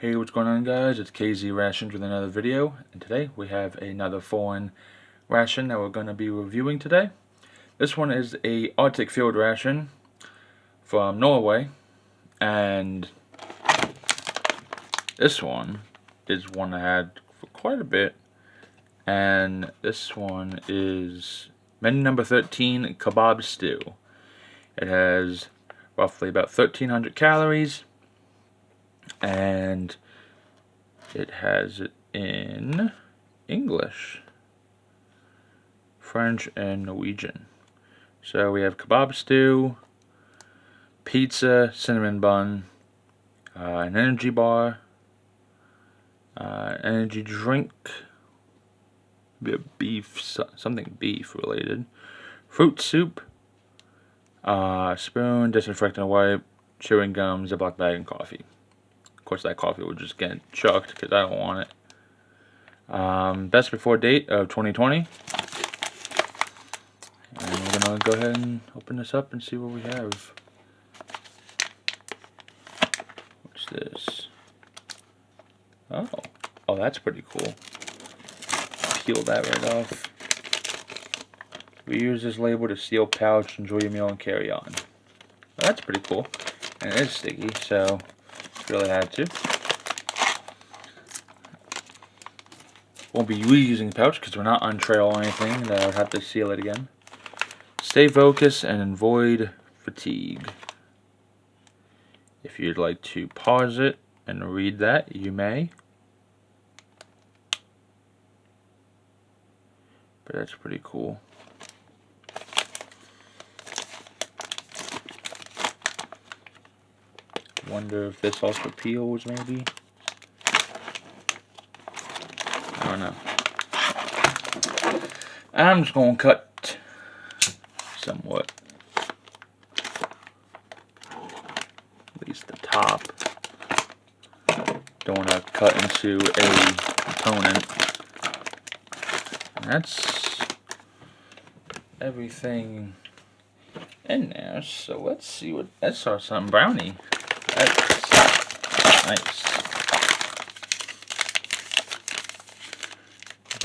Hey, what's going on, guys? It's KZ Rations with another video, and today we have another foreign ration that we're going to be reviewing today. This one is a Arctic Field Ration from Norway, and this one is one I had for quite a bit, and this one is menu number 13, Kabob Stew. It has roughly about 1,300 calories, and it has it in English, French, and Norwegian. So we have kebab stew, pizza, cinnamon bun, an energy bar, energy drink, a bit of beef, something beef related, fruit soup, spoon, disinfectant wipe, chewing gum, Ziploc bag, and coffee. Of course, that coffee will just get chucked because I don't want it. Best before date of 2020. And we're going to go ahead and open this up and see what we have. What's this? Oh, that's pretty cool. Peel that right off. We use this label to seal pouch, enjoy your meal, and carry on. Well, that's pretty cool. And it is sticky, so really had to. Won't be reusing the pouch because we're not on trail or anything. That I would have to seal it again. Stay focused and avoid fatigue. If you'd like to pause it and read that, you may. But that's pretty cool. Wonder if this also peels, maybe. I don't know. I'm just gonna cut somewhat. At least the top. Don't want to cut into a component. And that's everything in there. So let's see what. That's our something brownie. That's nice.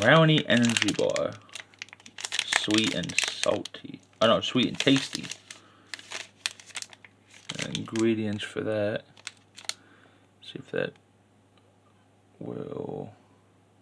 Brownie energy bar. Sweet and salty. Oh no, sweet and tasty. And ingredients for that. See if that will.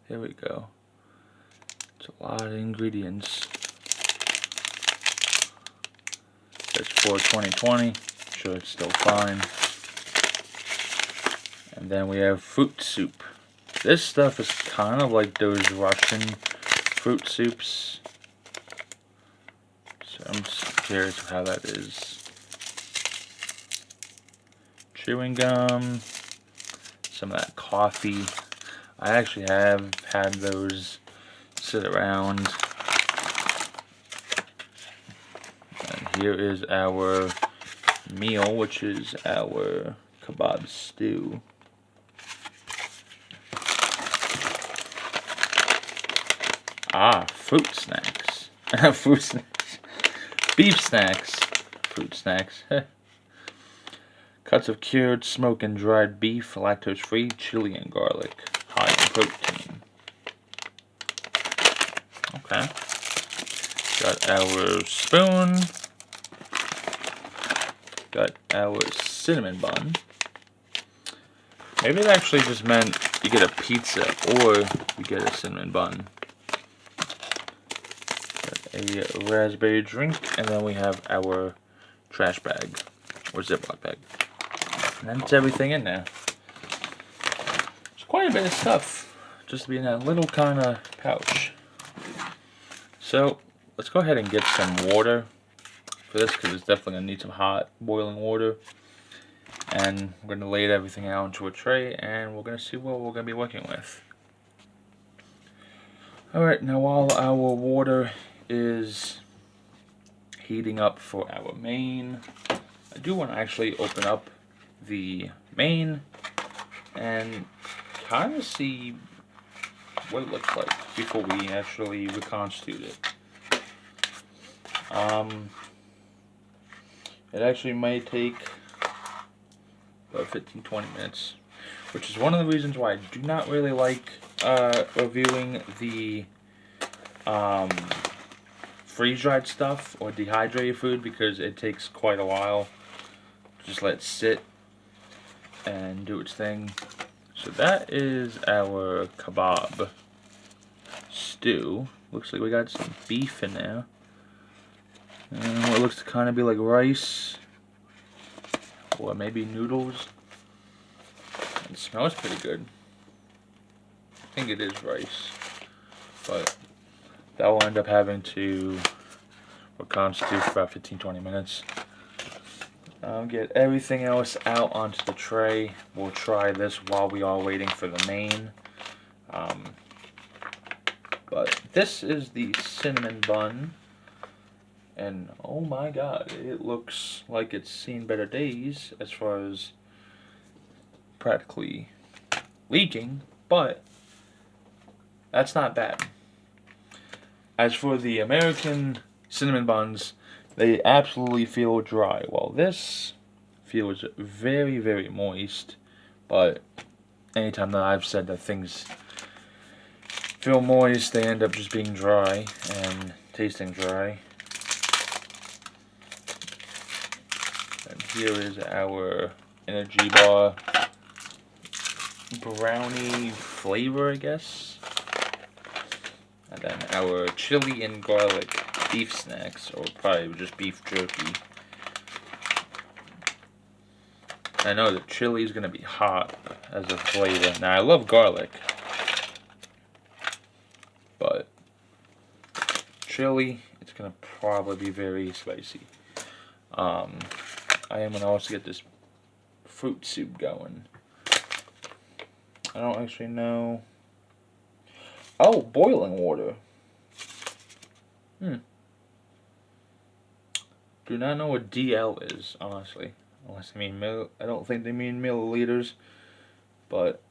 Here we go. It's a lot of ingredients. That's for 2020. Sure, it's still fine. And then we have fruit soup. This stuff is kind of like those Russian fruit soups. So I'm just curious how that is. Chewing gum. Some of that coffee. I actually have had those sit around. And here is our meal, which is our kebab stew. Fruit snacks. Fruit snacks. Beef snacks. Fruit snacks. Cuts of cured, smoked, and dried beef, lactose-free, chili, and garlic. High in protein. Okay. Got our spoon. Got our cinnamon bun. Maybe it actually just meant you get a pizza or you get a cinnamon bun. Got a raspberry drink, and then we have our trash bag or Ziploc bag. And that's everything in there. It's quite a bit of stuff just to be in that little kind of pouch. So let's go ahead and get some water for this because it's definitely going to need some hot boiling water. And we're going to lay everything out into a tray and we're going to see what we're going to be working with. Alright, now while our water is heating up for our main, I do want to actually open up the main and kind of see what it looks like before we actually reconstitute it. It actually may take about 15-20 minutes which is one of the reasons why I do not really like reviewing the freeze-dried stuff or dehydrated food, because it takes quite a while to just let it sit and do its thing. So that is our Kabob Stew. Looks like we got some beef in there. And what looks to kind of be like rice. Or maybe noodles. It smells pretty good. I think it is rice. But that will end up having to reconstitute for about 15-20 minutes. Get everything else out onto the tray. We'll try this while we are waiting for the main. But this is the cinnamon bun. And oh my god, it looks like it's seen better days as far as practically leaking, but that's not bad. As for the American cinnamon buns, they absolutely feel dry, while this feels very, very moist. But anytime that I've said that things feel moist, they end up just being dry and tasting dry. And here is our energy bar brownie flavor, I guess. And then our chili and garlic beef snacks, or probably just beef jerky. I know the chili is going to be hot as a flavor. Now, I love garlic, but chili, it's going to probably be very spicy. I am going to also get this fruit soup going. I don't actually know. Oh, boiling water. Do not know what DL is, honestly. Unless they mean I don't think they mean milliliters. But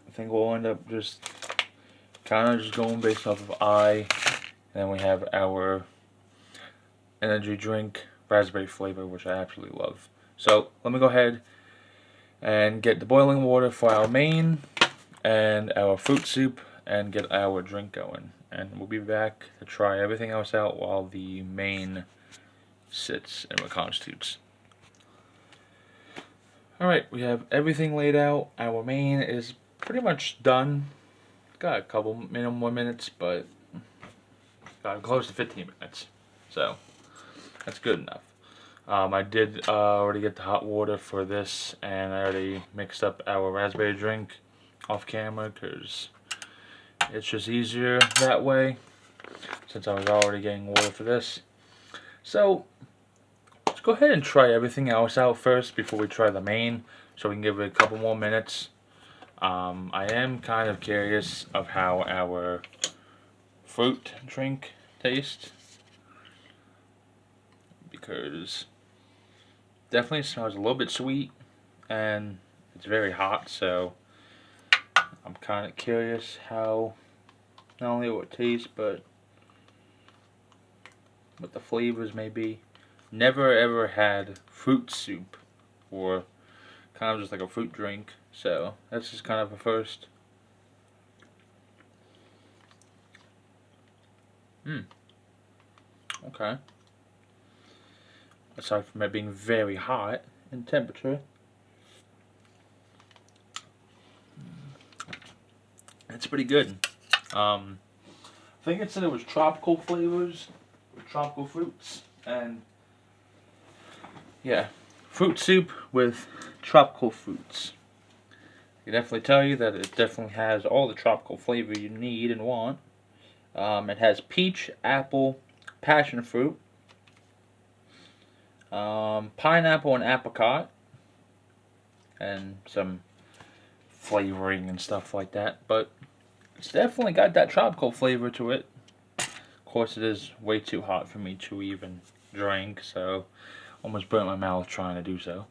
I think we'll end up just kind of just going based off of I. And then we have our energy drink, raspberry flavor, which I absolutely love. So let me go ahead and get the boiling water for our main and our fruit soup and get our drink going. And we'll be back to try everything else out while the main sits and reconstitutes. Alright, we have everything laid out. Our main is pretty much done. Got a couple more minutes, but got close to 15 minutes. So that's good enough. I did already get the hot water for this, and I already mixed up our raspberry drink off camera because it's just easier that way, since I was already getting water for this. So let's go ahead and try everything else out first before we try the main, so we can give it a couple more minutes. I am kind of curious of how our fruit drink tastes, because definitely smells a little bit sweet and it's very hot, so I'm kind of curious how not only what it tastes but what the flavors may be. Never ever had fruit soup, or kind of just like a fruit drink, so that's just kind of a first. Okay. Aside from it being very hot in temperature, it's pretty good. I think it said it was tropical flavors with tropical fruits, and yeah, fruit soup with tropical fruits. I can definitely tell you that it definitely has all the tropical flavor you need and want. It has peach, apple, passion fruit, pineapple and apricot, and some flavoring and stuff like that, but it's definitely got that tropical flavor to it. Of course, it is way too hot for me to even drink, so almost burnt my mouth trying to do so.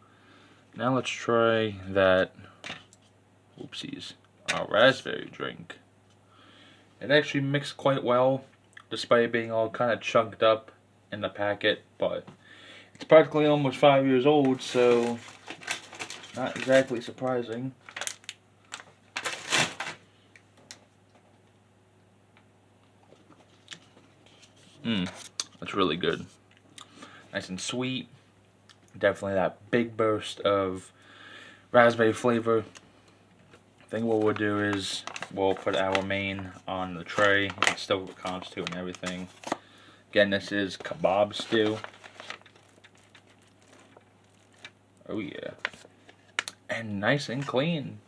Now let's try that, whoopsies, our raspberry drink. It actually mixed quite well, despite it being all kind of chunked up in the packet, but it's practically almost 5 years old, so not exactly surprising. That's really good. Nice and sweet. Definitely that big burst of raspberry flavor. I think what we'll do is we'll put our main on the tray. It's still Pecan Stew and everything. Again, this is Kabob Stew. Oh yeah. And nice and clean.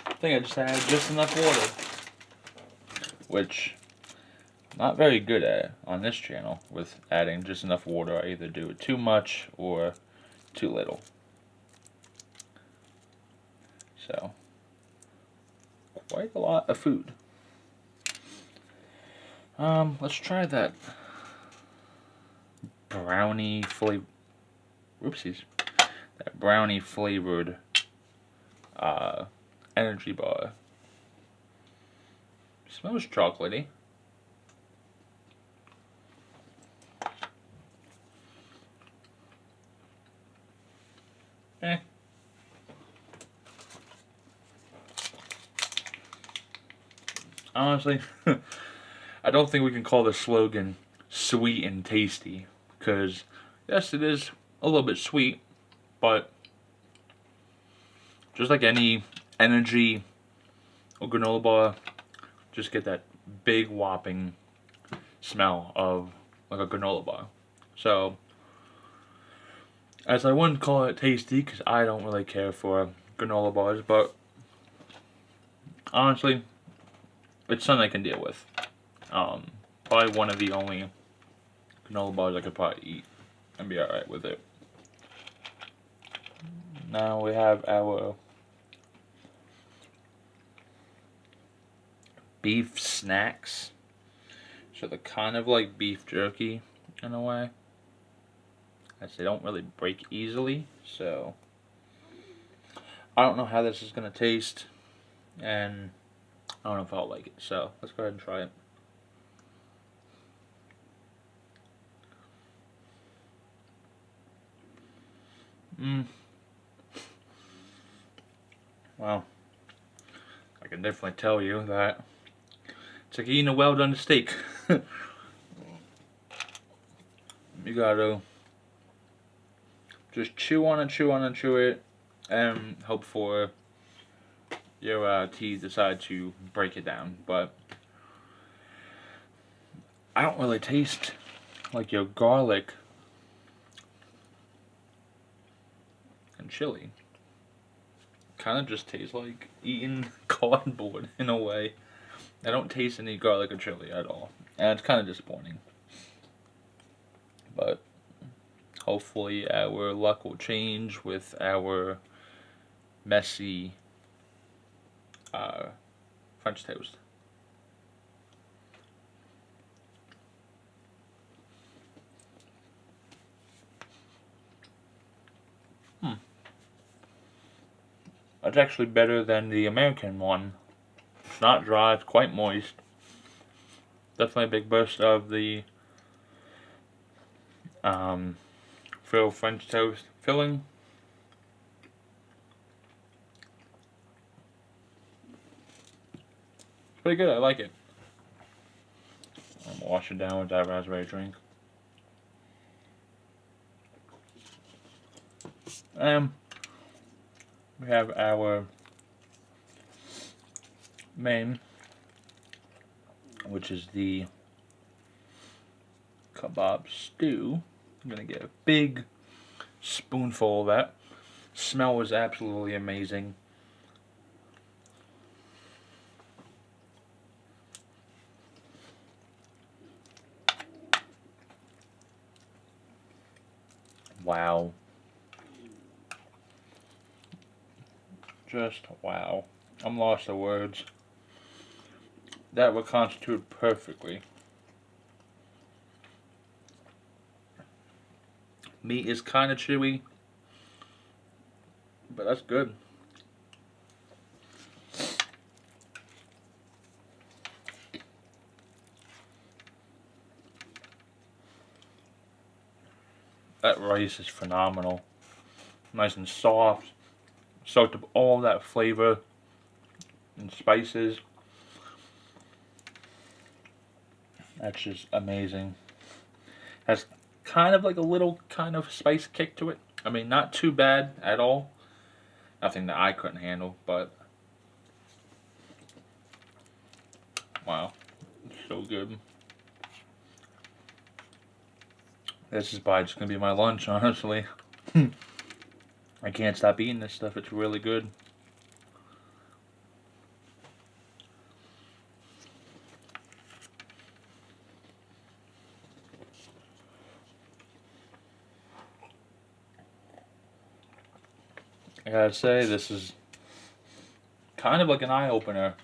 I think I just added just enough water. Which, not very good at on this channel with adding just enough water. I either do it too much or too little. So, quite a lot of food. Let's try that brownie flavor. Oopsies. That brownie flavored energy bar. Smells chocolatey. Eh. Honestly, I don't think we can call the slogan sweet and tasty, because yes, it is a little bit sweet, but just like any energy or granola bar, just get that big whopping smell of like a granola bar. So, as I wouldn't call it tasty, because I don't really care for granola bars, but honestly, it's something I can deal with. Probably one of the only granola bars I could probably eat and be alright with it. Now we have our beef snacks. So they're kind of like beef jerky in a way, as they don't really break easily. So I don't know how this is going to taste, and I don't know if I'll like it. So let's go ahead and try it. Well, I can definitely tell you that it's like eating a well done steak. You gotta just chew on it, chew on it, chew it, and hope for your teeth decide to break it down. But I don't really taste like your garlic and chili. Kind of just tastes like eating cardboard in a way. I don't taste any garlic or chili at all, and it's kind of disappointing. But hopefully our luck will change with our messy French toast. It's actually better than the American one. It's not dry, it's quite moist. Definitely a big burst of the Phil French toast filling. It's pretty good, I like it. I'm gonna wash it down with that raspberry drink. We have our main, which is the Kabob Stew. I'm gonna get a big spoonful of that. Smell was absolutely amazing. Wow. Just wow. I'm lost for words. That would constitute perfectly. Meat is kind of chewy, but that's good. That rice is phenomenal. Nice and soft. Soaked up all that flavor and spices. That's just amazing. Has kind of like a little kind of spice kick to it. I mean, not too bad at all. Nothing that I couldn't handle, but wow, so good. This is probably just gonna be my lunch, honestly. I can't stop eating this stuff. It's really good. I gotta say, this is kind of like an eye opener.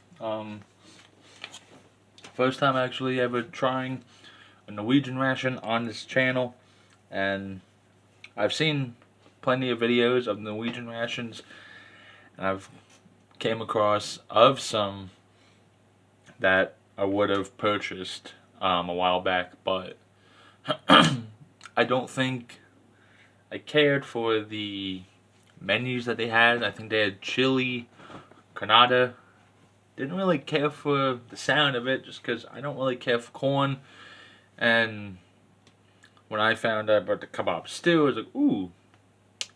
First time actually ever trying a Norwegian ration on this channel, and I've seen plenty of videos of Norwegian rations, and I've came across of some that I would have purchased a while back, but I don't think I cared for the menus that they had. I think they had chili, Canada. Didn't really care for the sound of it, just because I don't really care for corn. And when I found out about the Kabob Stew, I was like, ooh,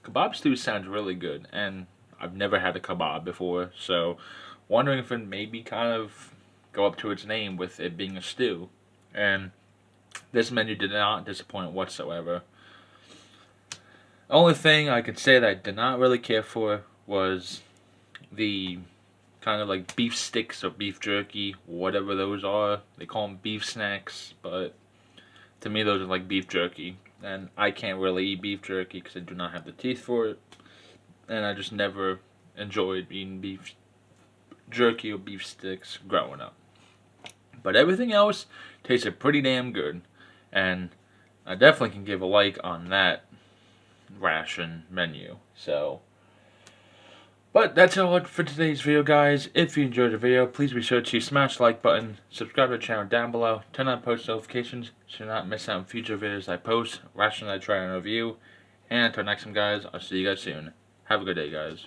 Kabob Stew sounds really good. And I've never had a kebab before, so wondering if it maybe kind of go up to its name with it being a stew. And this menu did not disappoint whatsoever. The only thing I could say that I did not really care for was the kind of like beef sticks or beef jerky, whatever those are. They call them beef snacks, but to me those are like beef jerky. And I can't really eat beef jerky because I do not have the teeth for it. And I just never enjoyed eating beef jerky or beef sticks growing up. But everything else tasted pretty damn good. And I definitely can give a like on that ration menu. So, but that's all for today's video, guys. If you enjoyed the video, please be sure to smash the like button, subscribe to the channel down below, turn on post notifications so you not miss out on future videos I post, rations I try and review. And until next time, guys, I'll see you guys soon. Have a good day, guys.